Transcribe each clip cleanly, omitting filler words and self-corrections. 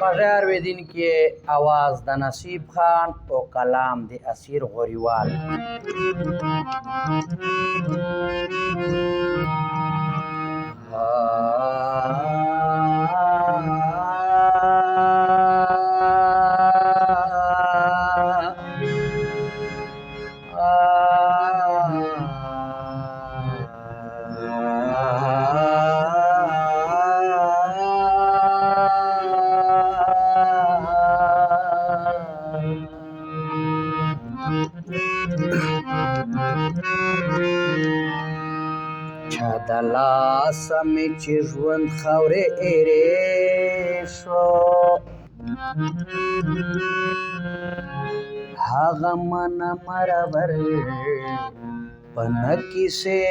बगैर वे दिन के आवाज द नसीब खान और कलाम दे असीर गोरीवाल। Chadala samichi ژوند خاورې ایرې شو هغه منه مرور پنکی سے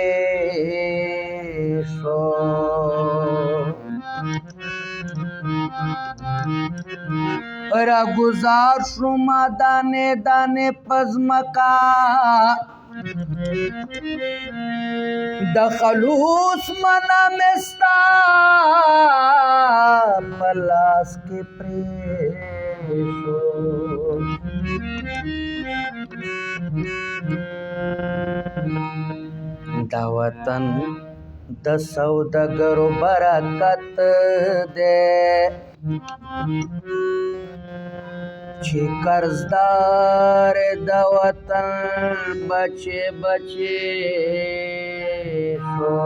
شو را گزار شما دانه دانه پزمکا د خلوص منا مستا پلاس کې پریشو دا وطن د سوداګرو برکت ده چې قرضدار د وطن بچي بچي شو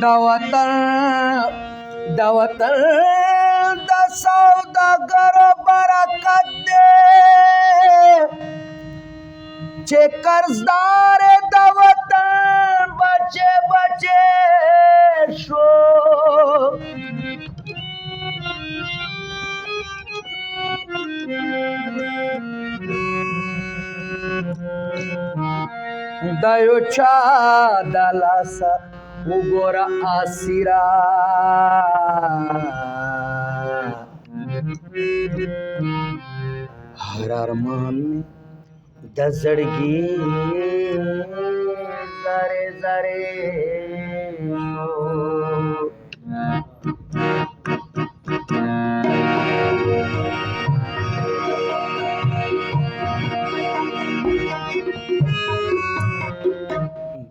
د وطن د سوداګرو برکت دی چې قرضدار د وطن بچي بچي شو دا یو چا د لاسه وګوره اسیرا هر ارمان د زړګي زره زره شو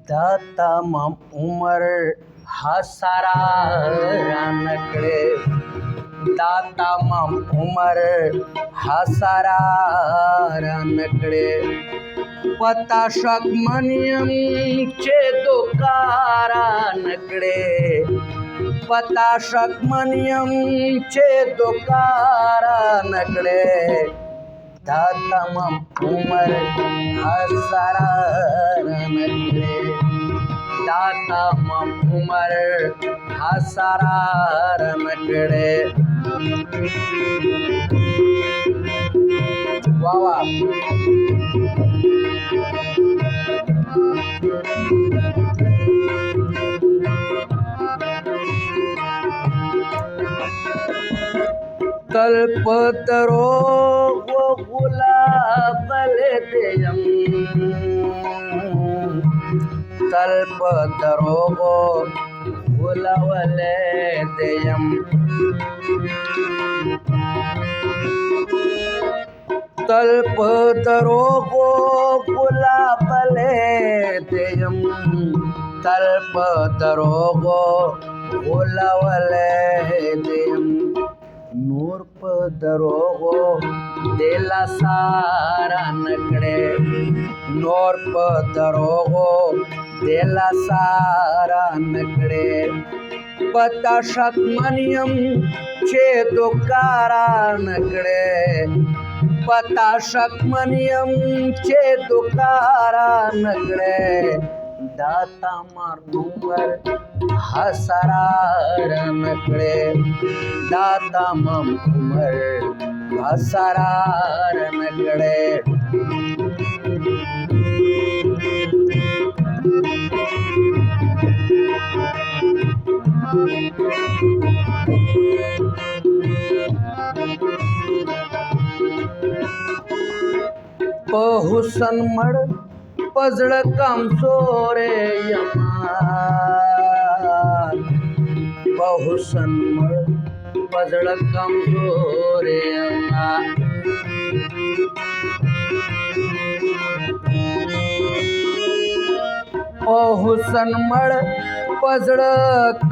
دا تمام عمر حسرا رانکڑے دا تمام عمر حسرا رانکڑے پتا شک منیم چه دوکارا نکڑے پتا شک منیم چه دوکارا نکڑے دا تمام عمر حسرا رانکڑے دا تمام عمر حسرا رانکڑے واہ واہ तल पतरो वो गुलाब लेतेयम तल पतरो वो गुलाब लेतेयम तल पतरो वो गुलाब लेतेयम तल पतरो वो गुलाब लेतेयम नूर प दरोगो देला सारा नकड़े नूर प दरोगो देला सारा नकड़े पता शक मनियम छे दुकारा नकड़े पता शक मनियम छे दुकारा नकड़े दाता मार उमर हसरा रनकड़े दाता मम उमर हसरा रनकड़े په حسن مړ پزړه کمزور یما په حسن مړ پزړه کمزور یما په حسن مړ پزړه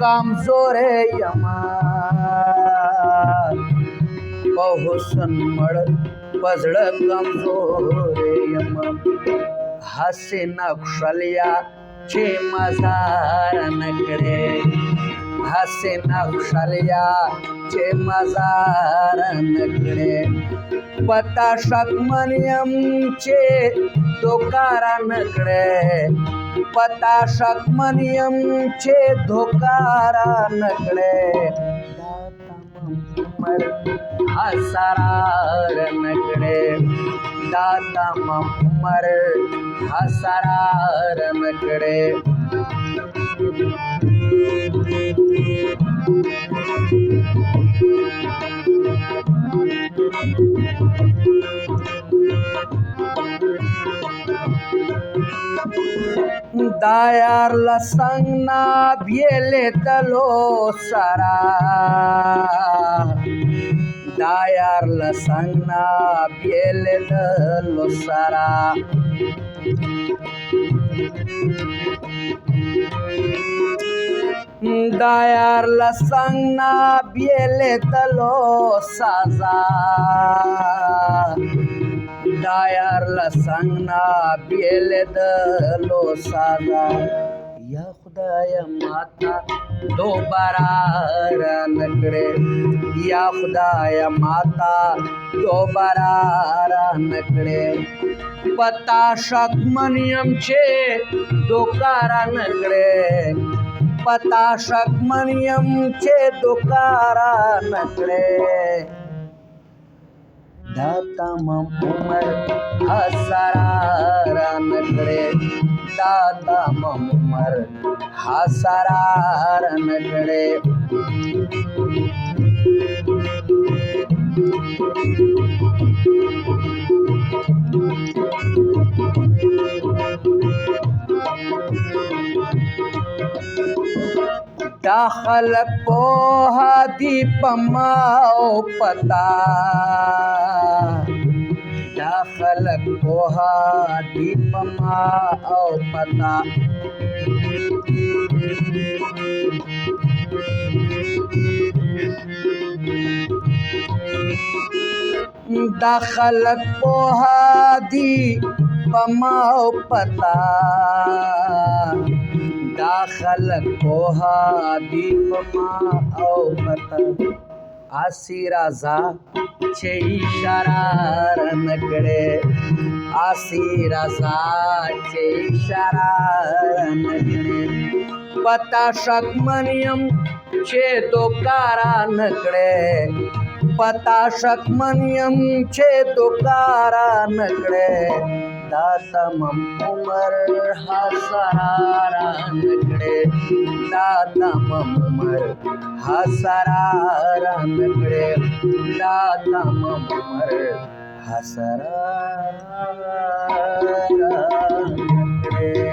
کمزور یما په حسن مړ پزړه کمزور یما هسې نخښلیا چې مزار نکړې هسې نخښلیا چې مزار نکړې پتا شکمن یم چې دوکا را نکړې پتا شکمن یم چې دوکا را نکړې عمر حسرار نکړې دا تمام عمر حسرار نکړې دا یار لسنګ نا بیلې تلو سرا دا یار لسنګ نا بیلې تلو سرا دا یار لسنګ نا بیلې تلو سازا دا یار لسنګ نا بیلې تلو سازا یا خدای ماتا دوباره را نکړې یا خدای ماتا دوباره را نکړې پتا شکمن یم چې دوکا را نکړې پتا شکمن یم چې دوکا را نکړې دا تمام عمر حسرار نکړې دا تمام عمر حسرار نکړې دا خلق پوها دی پما او پتا دا خلق پوها دی پما او پتا دا خلق پوها دی پما او پتا دا خلق پوها دی پما او پتا آسی رازا چې اشاره نکړې آسی رازا چې اشاره نکړې پتا شکمن یم چې دوکا را نکړې پتا شکمن یم چې دوکا را نکړې دا تمام عمر حسرار نکړې دا تمام عمر حسرار نکړې دا تمام عمر حسرار نکړې